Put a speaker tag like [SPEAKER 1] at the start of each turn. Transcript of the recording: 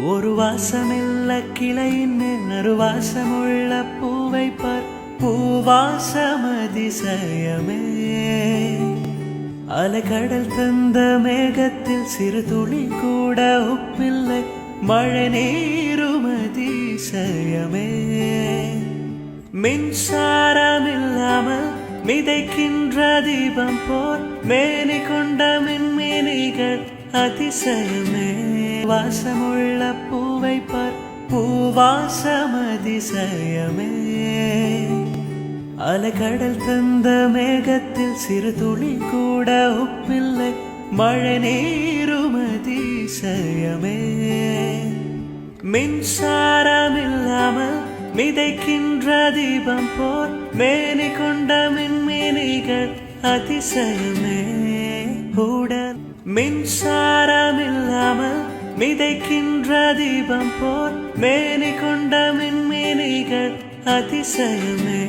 [SPEAKER 1] ஒரு வாசமில்ல கிளையின் நறுவாசமுள்ள பூவை பார், பூவாசம் அதிசயமே. அலைக்கடல் தந்த மேகத்தில் சிறு துளி கூட உப்பில்லை, மழை நீரும் அதிசயமே. மின்சாரம் இல்லாமல் மிதைக்கின்ற தீபம் போர் மேனி கொண்ட மின்மினிகள் அதிசயமே. வாசமுள்ள பூவை பார், பூவாசம் அதிசயமே. அலைக்கடல் தந்த மேகத்தில் சிறு துளி கூட உப்பில்லை, மழை நீரும் அதிசயமே. மின்சாரம் இல்லாமல் மிதைக்கின்ற தீபம் போர் மேனி கொண்ட மின்மினிகள் அதிசயமே. உடல் மின்சாரம் இல்லாமல் மிதைக்கின்ற தீபம் போர் மேனி கொண்ட மின்மினிகள் அதிசயமே.